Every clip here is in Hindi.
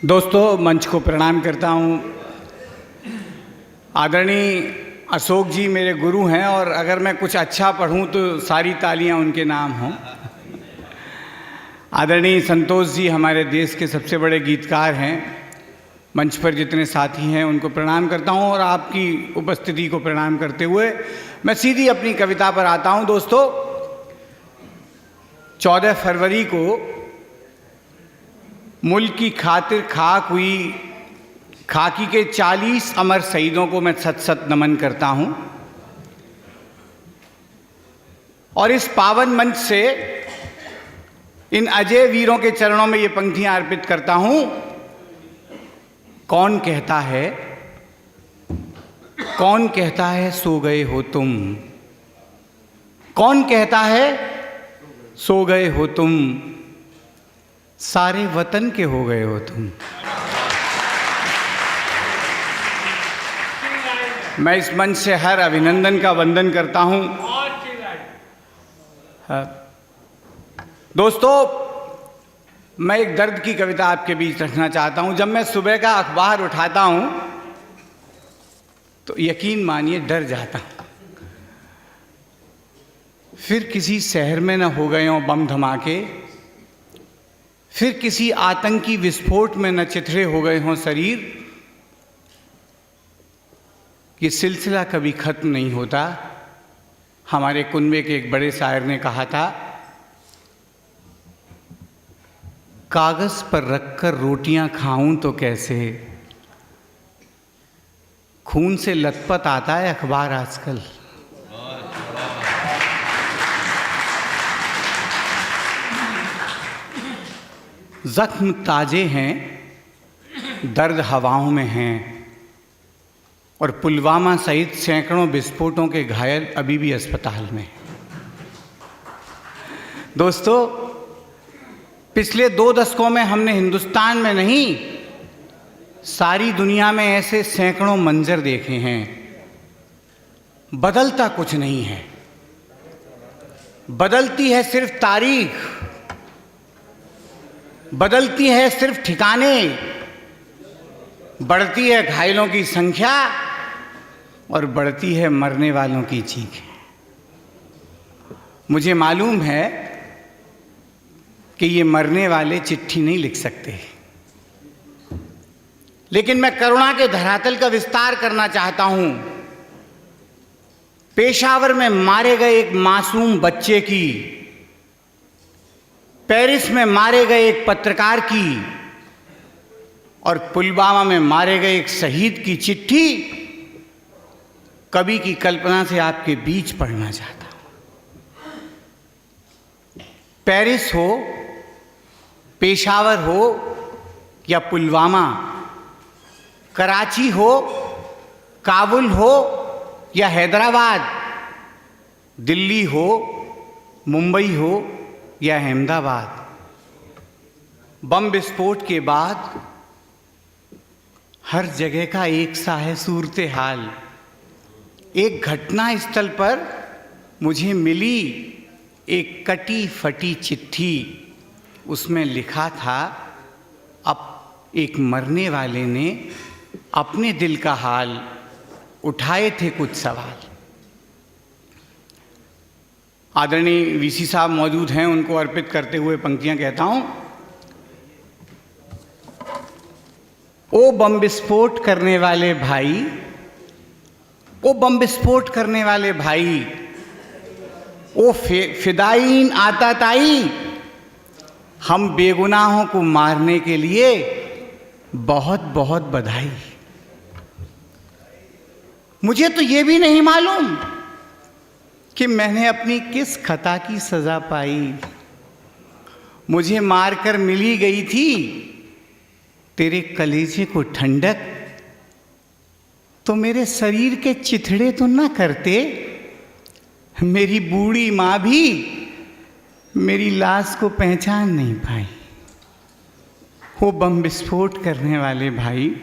दोस्तों, मंच को प्रणाम करता हूँ। आदरणीय अशोक जी मेरे गुरु हैं और अगर मैं कुछ अच्छा पढ़ूँ तो सारी तालियाँ उनके नाम हों। आदरणीय संतोष जी हमारे देश के सबसे बड़े गीतकार हैं। मंच पर जितने साथी हैं उनको प्रणाम करता हूँ और आपकी उपस्थिति को प्रणाम करते हुए मैं सीधी अपनी कविता पर आता हूँ। दोस्तों, 14 फरवरी को मुल्क की खातिर खाक हुई खाकी के 40 अमर शहीदों को मैं सत सत नमन करता हूं और इस पावन मंच से इन अजय वीरों के चरणों में ये पंक्तियां अर्पित करता हूं। कौन कहता है सो गए हो तुम, कौन कहता है सो गए हो तुम, सारे वतन के हो गए हो तुम। मैं इस मंच से हर अभिनंदन का वंदन करता हूं। दोस्तों, मैं एक दर्द की कविता आपके बीच रखना चाहता हूं। जब मैं सुबह का अखबार उठाता हूं तो यकीन मानिए डर जाता हूं। फिर किसी शहर में न हो गए हों बम धमाके, फिर किसी आतंकी विस्फोट में न चिथड़े हो गए हों शरीर। ये सिलसिला कभी खत्म नहीं होता। हमारे कुनबे के एक बड़े शायर ने कहा था, कागज पर रखकर रोटियां खाऊं तो कैसे, खून से लथपथ आता है अखबार आजकल। जख्म ताजे हैं, दर्द हवाओं में हैं और पुलवामा सहित सैकड़ों विस्फोटों के घायल अभी भी अस्पताल में। दोस्तों, पिछले 2 दशकों में हमने हिंदुस्तान में नहीं सारी दुनिया में ऐसे सैकड़ों मंजर देखे हैं। बदलता कुछ नहीं है, बदलती है सिर्फ तारीख, बदलती है सिर्फ ठिकाने, बढ़ती है घायलों की संख्या और बढ़ती है मरने वालों की चीखें। मुझे मालूम है कि ये मरने वाले चिट्ठी नहीं लिख सकते, लेकिन मैं करुणा के धरातल का विस्तार करना चाहता हूं। पेशावर में मारे गए एक मासूम बच्चे की, पेरिस में मारे गए एक पत्रकार की और पुलवामा में मारे गए एक शहीद की चिट्ठी कवि की कल्पना से आपके बीच पढ़ना चाहता हूं। पेरिस हो, पेशावर हो या पुलवामा, कराची हो, काबुल हो या हैदराबाद, दिल्ली हो, मुंबई हो या अहमदाबाद, बम विस्फोट के बाद हर जगह का एक सा है सूरत हाल। एक घटना स्थल पर मुझे मिली एक कटी फटी चिट्ठी। उसमें लिखा था, अब एक मरने वाले ने अपने दिल का हाल उठाए थे कुछ सवाल। आदरणीय वीसी साहब मौजूद हैं, उनको अर्पित करते हुए पंक्तियां कहता हूं। ओ बम विस्फोट करने वाले भाई, ओ बम विस्फोट करने वाले भाई, ओ फिदाईन आताताई, हम बेगुनाहों को मारने के लिए बहुत बहुत बधाई। मुझे तो ये भी नहीं मालूम कि मैंने अपनी किस खता की सजा पाई। मुझे मारकर मिली गई थी तेरे कलेजे को ठंडक, तो मेरे शरीर के चिथड़े तो न करते। मेरी बूढ़ी माँ भी मेरी लाश को पहचान नहीं पाई। वो बम विस्फोट करने वाले भाई,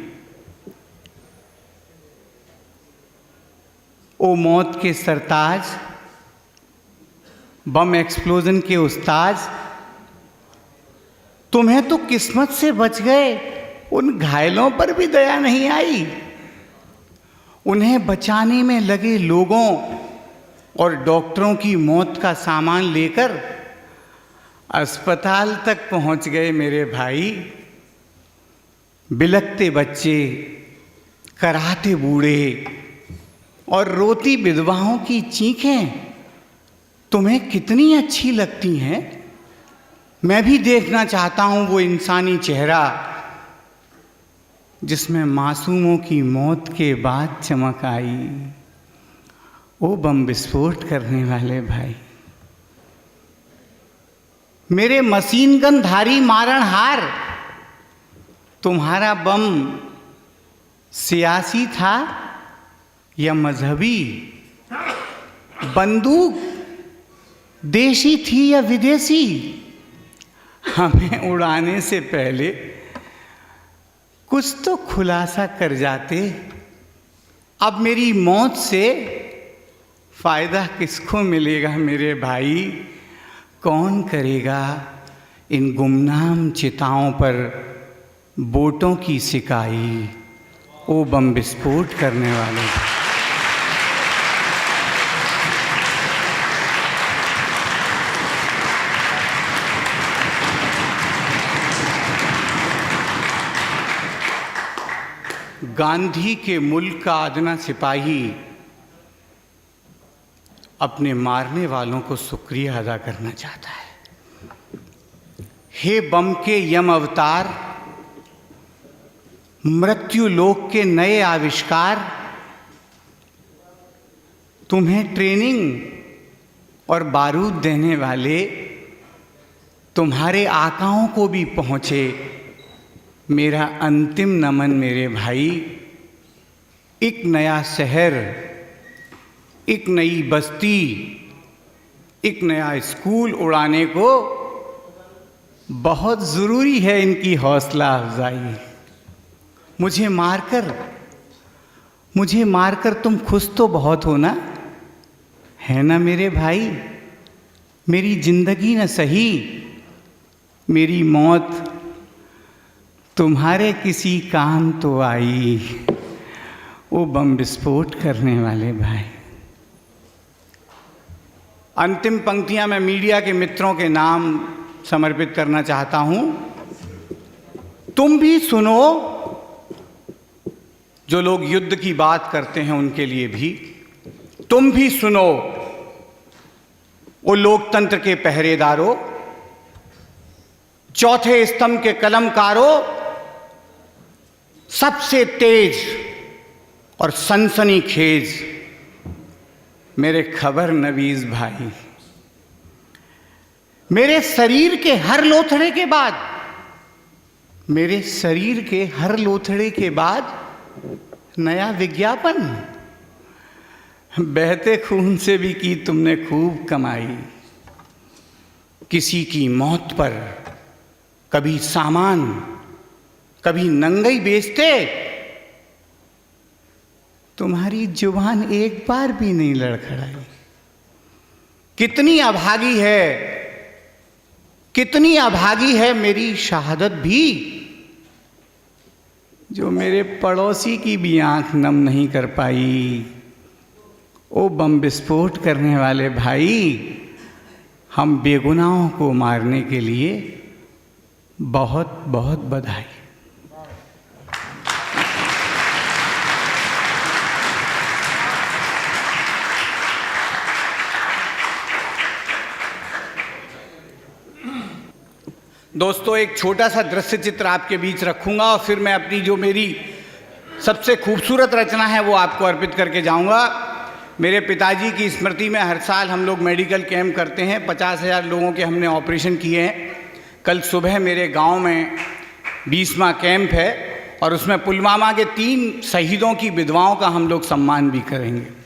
ओ मौत के सरताज, बम एक्सप्लोजन के उस्ताद, तुम्हें तो किस्मत से बच गए उन घायलों पर भी दया नहीं आई। उन्हें बचाने में लगे लोगों और डॉक्टरों की मौत का सामान लेकर अस्पताल तक पहुंच गए मेरे भाई। बिलखते बच्चे, कराहते बूढ़े और रोती विधवाओं की चीखें तुम्हें कितनी अच्छी लगती हैं। मैं भी देखना चाहता हूं वो इंसानी चेहरा जिसमें मासूमों की मौत के बाद चमक आई। वो बम विस्फोट करने वाले भाई, मेरे मशीन गन धारी मारणहार, तुम्हारा बम सियासी था या मजहबी? बंदूक देशी थी या विदेशी? हमें उड़ाने से पहले कुछ तो खुलासा कर जाते। अब मेरी मौत से फायदा किसको मिलेगा मेरे भाई? कौन करेगा इन गुमनाम चिताओं पर बोटों की सिकाई? ओ बम विस्फोट करने वाले। गांधी के मुल्क का अदना सिपाही अपने मारने वालों को शुक्रिया अदा करना चाहता है। हे बम के यम अवतार, मृत्यु लोक के नए आविष्कार, तुम्हें ट्रेनिंग और बारूद देने वाले तुम्हारे आकाओं को भी पहुंचे मेरा अंतिम नमन मेरे भाई। एक नया शहर, एक नई बस्ती, एक नया स्कूल उड़ाने को बहुत ज़रूरी है इनकी हौसला अफजाई। मुझे मारकर तुम खुश तो बहुत हो ना, है ना मेरे भाई? मेरी जिंदगी न सही, मेरी मौत तुम्हारे किसी काम तो आई। वो बम विस्फोट करने वाले भाई। अंतिम पंक्तियां मैं मीडिया के मित्रों के नाम समर्पित करना चाहता हूं। तुम भी सुनो, जो लोग युद्ध की बात करते हैं उनके लिए भी, तुम भी सुनो। वो लोकतंत्र के पहरेदारों, चौथे स्तंभ के कलमकारों, सबसे तेज और सनसनीखेज मेरे खबर नवीज भाई। मेरे शरीर के हर लोथड़े के बाद, मेरे शरीर के हर लोथड़े के बाद नया विज्ञापन। बहते खून से भी की तुमने खूब कमाई। किसी की मौत पर कभी सामान, कभी नंगई बेचते, तुम्हारी जुबान एक बार भी नहीं लड़खड़ाई। कितनी अभागी है मेरी शहादत भी, जो मेरे पड़ोसी की भी आंख नम नहीं कर पाई। ओ बम विस्फोट करने वाले भाई, हम बेगुनाहों को मारने के लिए बहुत बहुत बधाई। दोस्तों, एक छोटा सा दृश्य चित्र आपके बीच रखूंगा और फिर मैं अपनी जो मेरी सबसे खूबसूरत रचना है वो आपको अर्पित करके जाऊंगा। मेरे पिताजी की स्मृति में हर साल हम लोग मेडिकल कैंप करते हैं। 50,000 लोगों के हमने ऑपरेशन किए हैं। कल सुबह मेरे गांव में 20वां कैंप है और उसमें पुलवामा के 3 शहीदों की विधवाओं का हम लोग सम्मान भी करेंगे।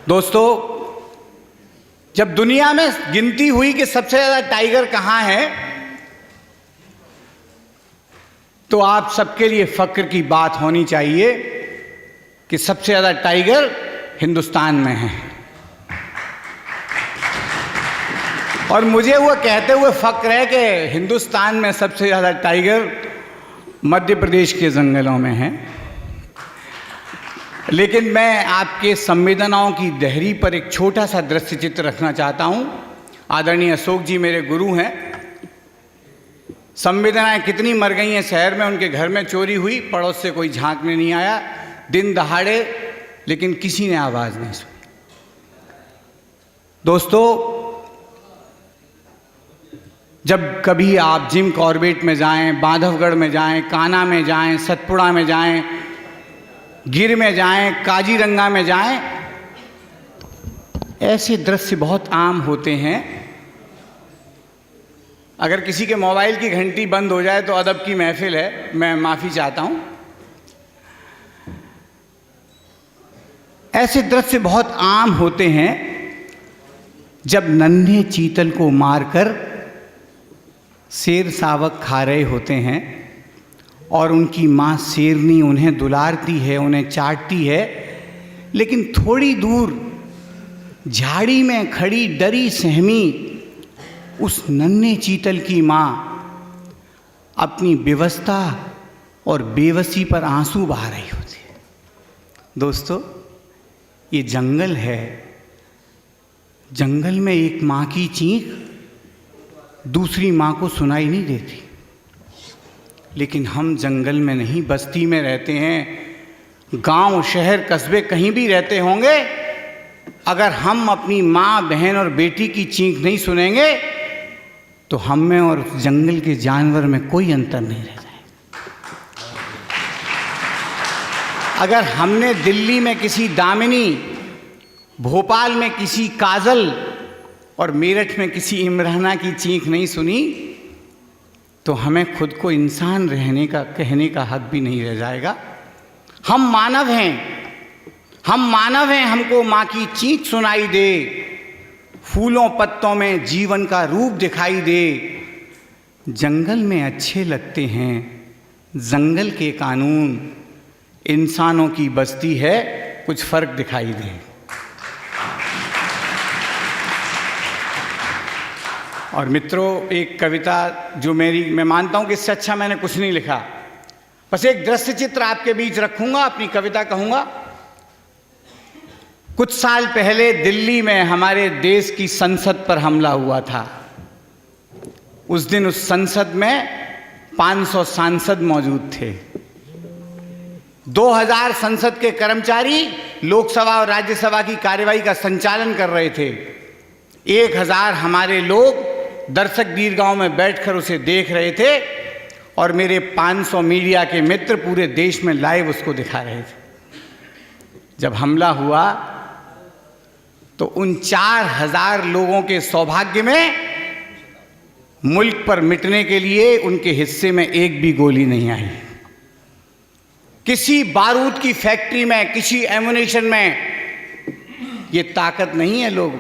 दोस्तों, जब दुनिया में गिनती हुई कि सबसे ज़्यादा टाइगर कहाँ है, तो आप सबके लिए फक्र की बात होनी चाहिए कि सबसे ज़्यादा टाइगर हिंदुस्तान में है। और मुझे वो कहते हुए फक्र है कि हिंदुस्तान में सबसे ज़्यादा टाइगर मध्य प्रदेश के जंगलों में हैं। लेकिन मैं आपके संवेदनाओं की दहरी पर एक छोटा सा दृश्य चित्र रखना चाहता हूँ। आदरणीय अशोक जी मेरे गुरु हैं। संवेदनाएं कितनी मर गई हैं शहर में। उनके घर में चोरी हुई, पड़ोस से कोई झांकने नहीं आया, दिन दहाड़े, लेकिन किसी ने आवाज़ नहीं सुनी। दोस्तों, जब कभी आप जिम कॉर्बेट में जाएं, बांधवगढ़ में जाएं, कान्हा में जाएं, सतपुड़ा में जाएं, गिर में जाएं, काजीरंगा में जाएं, ऐसे दृश्य बहुत आम होते हैं। अगर किसी के मोबाइल की घंटी बंद हो जाए तो अदब की महफिल है, मैं माफ़ी चाहता हूं। ऐसे दृश्य बहुत आम होते हैं जब नन्हे चीतल को मारकर शेर शावक खा रहे होते हैं और उनकी माँ शेरनी उन्हें दुलारती है, उन्हें चाटती है, लेकिन थोड़ी दूर झाड़ी में खड़ी डरी सहमी उस नन्हे चीतल की माँ अपनी विवशता और बेबसी पर आंसू बहा रही होती है। दोस्तों, ये जंगल है। जंगल में एक माँ की चीख दूसरी माँ को सुनाई नहीं देती। लेकिन हम जंगल में नहीं, बस्ती में रहते हैं। गांव, शहर, कस्बे कहीं भी रहते होंगे, अगर हम अपनी माँ, बहन और बेटी की चीख नहीं सुनेंगे तो हम में और जंगल के जानवर में कोई अंतर नहीं रह जाएगा। अगर हमने दिल्ली में किसी दामिनी, भोपाल में किसी काजल और मेरठ में किसी इमराना की चीख नहीं सुनी तो हमें खुद को इंसान रहने का, कहने का हक भी नहीं रह जाएगा। हम मानव हैं, हम मानव हैं। हमको माँ की चीख सुनाई दे, फूलों पत्तों में जीवन का रूप दिखाई दे। जंगल में अच्छे लगते हैं जंगल के कानून, इंसानों की बस्ती है कुछ फर्क दिखाई दे। और मित्रों, एक कविता जो मैं मानता हूं कि इससे अच्छा मैंने कुछ नहीं लिखा, बस एक दृश्य चित्र आपके बीच रखूंगा, अपनी कविता कहूंगा। कुछ साल पहले दिल्ली में हमारे देश की संसद पर हमला हुआ था। उस दिन उस संसद में 500 सांसद मौजूद थे। 2000 संसद के कर्मचारी लोकसभा और राज्यसभा की कार्यवाही का संचालन कर रहे थे। 1000 हमारे लोग दर्शक दीर्घाओं में बैठकर उसे देख रहे थे और मेरे 500 मीडिया के मित्र पूरे देश में लाइव उसको दिखा रहे थे। जब हमला हुआ तो उन 4000 लोगों के सौभाग्य में मुल्क पर मिटने के लिए उनके हिस्से में एक भी गोली नहीं आई। किसी बारूद की फैक्ट्री में, किसी एमुनेशन में ये ताकत नहीं है लोग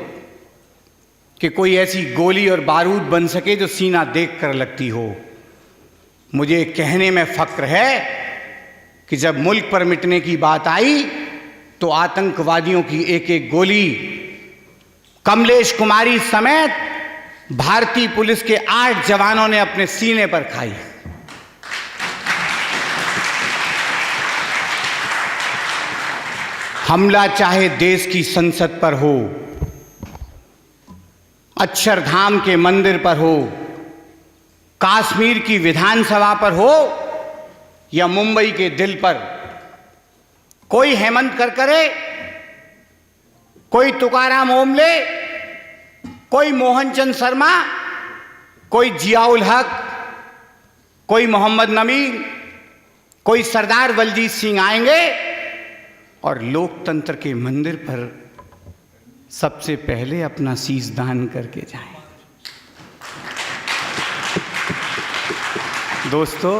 कि कोई ऐसी गोली और बारूद बन सके जो सीना देख कर लगती हो। मुझे कहने में फक्र है कि जब मुल्क पर मिटने की बात आई तो आतंकवादियों की एक एक गोली कमलेश कुमारी समेत भारतीय पुलिस के 8 जवानों ने अपने सीने पर खाई। हमला चाहे देश की संसद पर हो, अक्षरधाम के मंदिर पर हो, कश्मीर की विधानसभा पर हो या मुंबई के दिल पर, कोई हेमंत करकरे, कोई तुकाराम ओमले, कोई मोहनचंद शर्मा, कोई जियाउल हक, कोई मोहम्मद नबी, कोई सरदार बलजीत सिंह आएंगे और लोकतंत्र के मंदिर पर सबसे पहले अपना शीश दान करके जाएं। दोस्तों,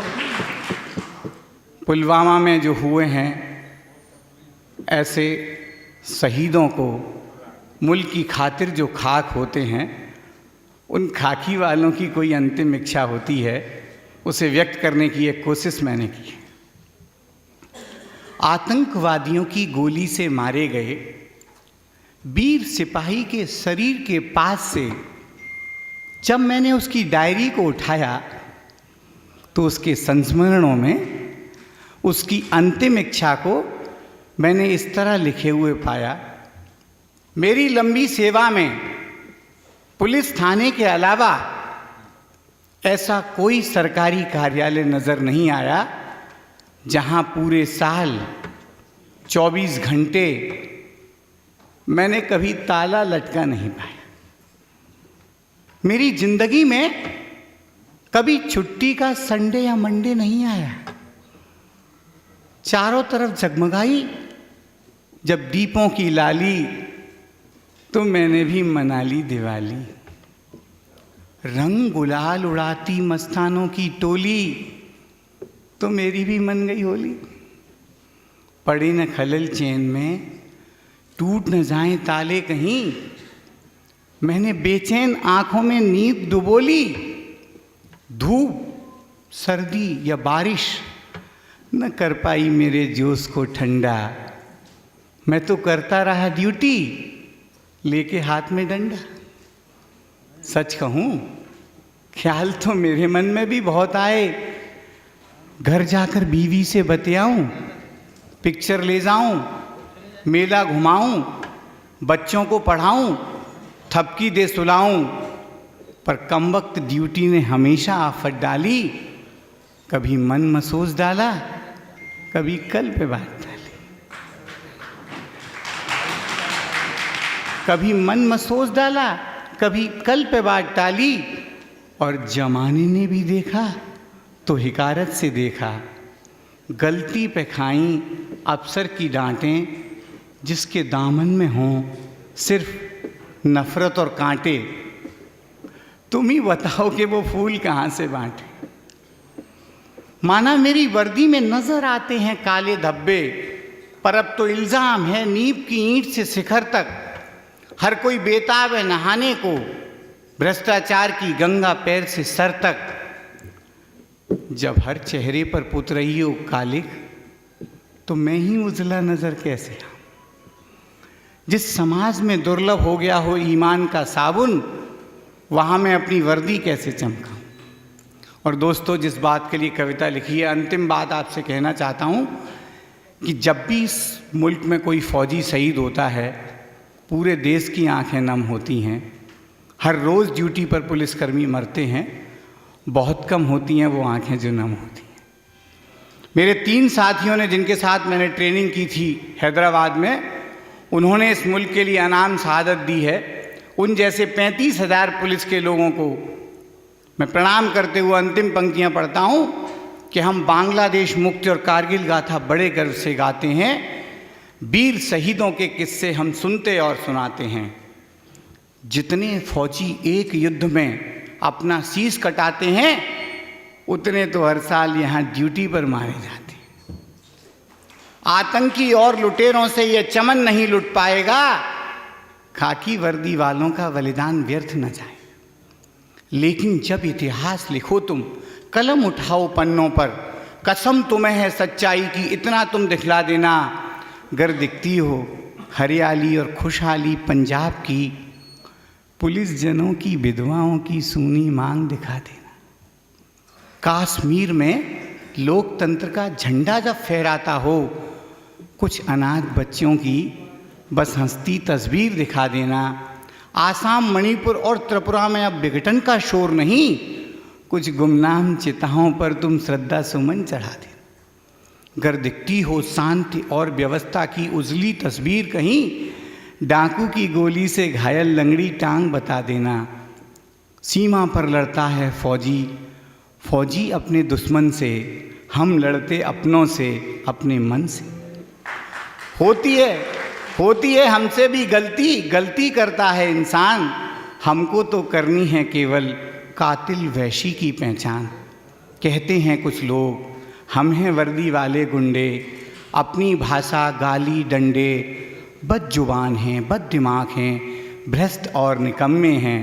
पुलवामा में जो हुए हैं, ऐसे शहीदों को मुल्क की खातिर जो खाक होते हैं, उन खाकी वालों की कोई अंतिम इच्छा होती है, उसे व्यक्त करने की एक कोशिश मैंने की। आतंकवादियों की गोली से मारे गए वीर सिपाही के शरीर के पास से जब मैंने उसकी डायरी को उठाया तो उसके संस्मरणों में उसकी अंतिम इच्छा को मैंने इस तरह लिखे हुए पाया। मेरी लंबी सेवा में पुलिस थाने के अलावा ऐसा कोई सरकारी कार्यालय नजर नहीं आया जहां पूरे साल 24 घंटे मैंने कभी ताला लटका नहीं पाया। मेरी जिंदगी में कभी छुट्टी का संडे या मंडे नहीं आया। चारों तरफ जगमगाई जब दीपों की लाली, तो मैंने भी मना ली दिवाली। रंग गुलाल उड़ाती मस्तानों की टोली, तो मेरी भी मन गई होली। पड़े न खलल चैन में, टूट न जाएं ताले कहीं, मैंने बेचैन आंखों में नींद डुबोली। धूप सर्दी या बारिश न कर पाई मेरे जोश को ठंडा। मैं तो करता रहा ड्यूटी लेके हाथ में डंडा। सच कहूं, ख्याल तो मेरे मन में भी बहुत आए, घर जाकर बीवी से बतियाऊं, पिक्चर ले जाऊं, मेला घुमाऊं, बच्चों को पढ़ाऊं, थपकी दे सुलाऊं, पर कमबख्त ड्यूटी ने हमेशा आफत डाली। कभी मन मसोस डाला, कभी कल पे बात डाली। कभी मन मसोस डाला, कभी कल पे बात टाली। और जमाने ने भी देखा तो हिकारत से देखा। गलती पे खाई अफसर की डांटें, जिसके दामन में हों सिर्फ नफरत और कांटे। तुम ही बताओ कि वो फूल कहाँ से बांटे। माना मेरी वर्दी में नजर आते हैं काले धब्बे, पर अब तो इल्जाम है नींव की ईंट से शिखर तक। हर कोई बेताब है नहाने को, भ्रष्टाचार की गंगा पैर से सर तक। जब हर चेहरे पर पुत रही हो कालिक, तो मैं ही उजला नजर कैसे आऊं। जिस समाज में दुर्लभ हो गया हो ईमान का साबुन, वहां मैं अपनी वर्दी कैसे चमकाऊं। और दोस्तों, जिस बात के लिए कविता लिखी है, अंतिम बात आपसे कहना चाहता हूं कि जब भी इस मुल्क में कोई फौजी शहीद होता है, पूरे देश की आंखें नम होती हैं। हर रोज़ ड्यूटी पर पुलिसकर्मी मरते हैं, बहुत कम होती हैं वो आंखें जो नम होती हैं। मेरे 3 साथियों ने, जिनके साथ मैंने ट्रेनिंग की थी हैदराबाद में, उन्होंने इस मुल्क के लिए अनाम शहादत दी है। उन जैसे 35,000 पुलिस के लोगों को मैं प्रणाम करते हुए अंतिम पंक्तियां पढ़ता हूं कि हम बांग्लादेश मुक्ति और कारगिल गाथा बड़े गर्व से गाते हैं। वीर शहीदों के किस्से हम सुनते और सुनाते हैं। जितने फौजी एक युद्ध में अपना शीश कटाते हैं, उतने तो हर साल यहाँ ड्यूटी पर मारे जाते हैं। आतंकी और लुटेरों से ये चमन नहीं लुट पाएगा, खाकी वर्दी वालों का बलिदान व्यर्थ न जाए। लेकिन जब इतिहास लिखो तुम, कलम उठाओ पन्नों पर, कसम तुम्हें है सच्चाई की, इतना तुम दिखला देना। गर दिखती हो हरियाली और खुशहाली पंजाब की, पुलिस जनों की विधवाओं की सूनी मांग दिखा देना। कश्मीर में लोकतंत्र का झंडा जब फहराता हो, कुछ अनाथ बच्चों की बस हंसती तस्वीर दिखा देना। आसाम, मणिपुर और त्रिपुरा में अब विघटन का शोर नहीं, कुछ गुमनाम चिताओं पर तुम श्रद्धा सुमन चढ़ा देना। गर दिखती हो शांति और व्यवस्था की उजली तस्वीर कहीं, डाकू की गोली से घायल लंगड़ी टांग बता देना। सीमा पर लड़ता है फौजी, फौजी अपने दुश्मन से, हम लड़ते अपनों से, अपने मन से। होती है हमसे भी गलती, गलती करता है इंसान, हमको तो करनी है केवल कातिल वैशी की पहचान। कहते हैं कुछ लोग हम हैं वर्दी वाले गुंडे, अपनी भाषा गाली डंडे, बदजुबान हैं, बद दिमाग हैं, भ्रष्ट और निकम्मे हैं।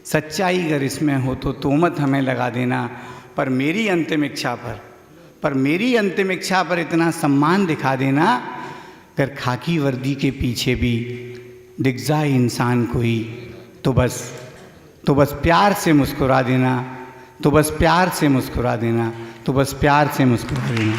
सच्चाई अगर इसमें हो तो तोहमत हमें लगा देना। पर मेरी अंतिम इच्छा पर इतना सम्मान दिखा देना, अगर खाकी वर्दी के पीछे भी दिख जाए इंसान कोई, तो बस तो बस प्यार से मुस्कुरा देना, तो बस प्यार से मुस्कुरा देना, तो बस प्यार से मुस्कुरा देना।